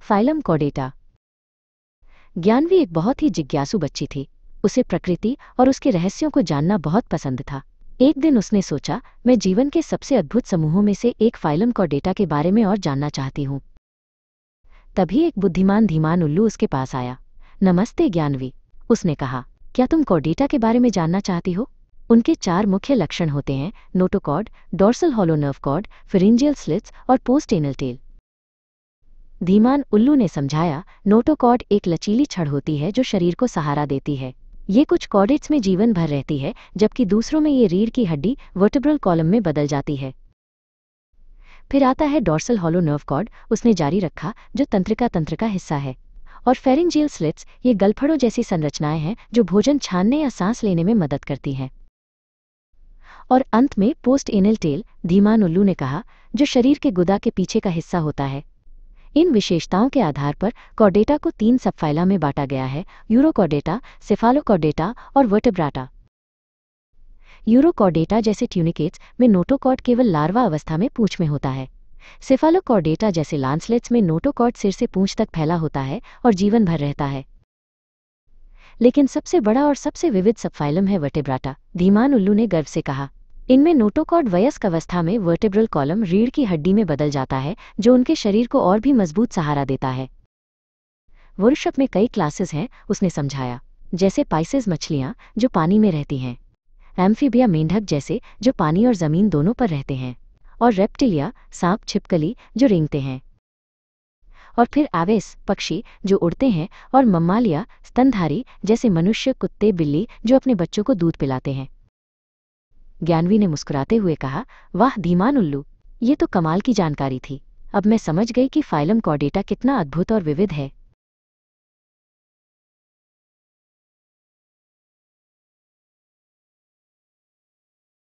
Phylum Chordata. Gyanvi एक बहुत ही जिज्ञासु बच्ची थी। उसे प्रकृति और उसके रहस्यों को जानना बहुत पसंद था। एक दिन उसने सोचा, मैं जीवन के सबसे अद्भुत समूहों में से एक फाइलम कॉर्डेटा के बारे में और जानना चाहती हूँ। तभी एक बुद्धिमान धीमान उल्लू उसके पास आया। नमस्ते ज्ञानवी, उसने कहा, क्या तुम कॉर्डेटा के बारे में जानना चाहती हो? उनके 4 मुख्य लक्षण होते हैं: notochord, dorsal hollow nerve cord, pharyngeal slits और पोस्ट एनल टेल। धीमान उल्लू ने समझाया, नोटोकॉर्ड एक लचीली छड़ होती है जो शरीर को सहारा देती है। ये कुछ कॉर्डेट्स में जीवन भर रहती है, जबकि दूसरों में ये रीढ़ की हड्डी वर्टेब्रल कॉलम में बदल जाती है। फिर आता है डोर्सल हॉलो नर्व कॉर्ड, उसने जारी रखा, जो तंत्रिका तंत्र का हिस्सा है। और फेरिंजियल स्लिट्स, ये गलफड़ों जैसी संरचनाएं हैं जो भोजन छानने या सांस लेने में मदद करती हैं। और अंत में पोस्ट एनल टेल, धीमान उल्लू ने कहा, जो शरीर के गुदा के पीछे का हिस्सा होता है। इन विशेषताओं के आधार पर कॉर्डेटा को 3 सबफाइला में बांटा गया है: यूरोकॉर्डेटा, सेफालोकॉर्डेटा और वर्टेब्राटा। यूरोकॉर्डेटा जैसे ट्यूनिकेट्स में नोटोकॉर्ड केवल लार्वा अवस्था में पूंछ में होता है। सेफालोकॉर्डेटा जैसे लांसलेट्स में नोटोकॉर्ड सिर से पूंछ तक फैला होता है और जीवन भर रहता है। लेकिन सबसे बड़ा और सबसे विविध सबफाइलम है वर्टेब्राटा, धीमान उल्लू ने गर्व से कहा। इनमें नोटोकॉर्ड वयस्क अवस्था में वर्टेब्रल कॉलम रीढ़ की हड्डी में बदल जाता है, जो उनके शरीर को और भी मजबूत सहारा देता है। वृषभ में कई क्लासेस हैं, उसने समझाया, जैसे पाइसेस मछलियां जो पानी में रहती हैं, एम्फीबिया मेंढक जैसे जो पानी और जमीन दोनों पर रहते हैं, और रेप्टिलिया सांप छिपकली जो रेंगते हैं। और फिर एवेस पक्षी जो उड़ते हैं, और मम्मालिया स्तनधारी जैसे मनुष्य, कुत्ते, बिल्ली जो अपने बच्चों को दूध पिलाते हैं। ज्ञानवी ने मुस्कुराते हुए कहा, वाह धीमान उल्लू, ये तो कमाल की जानकारी थी। अब मैं समझ गई कि फाइलम कॉर्डेटा कितना अद्भुत और विविध है।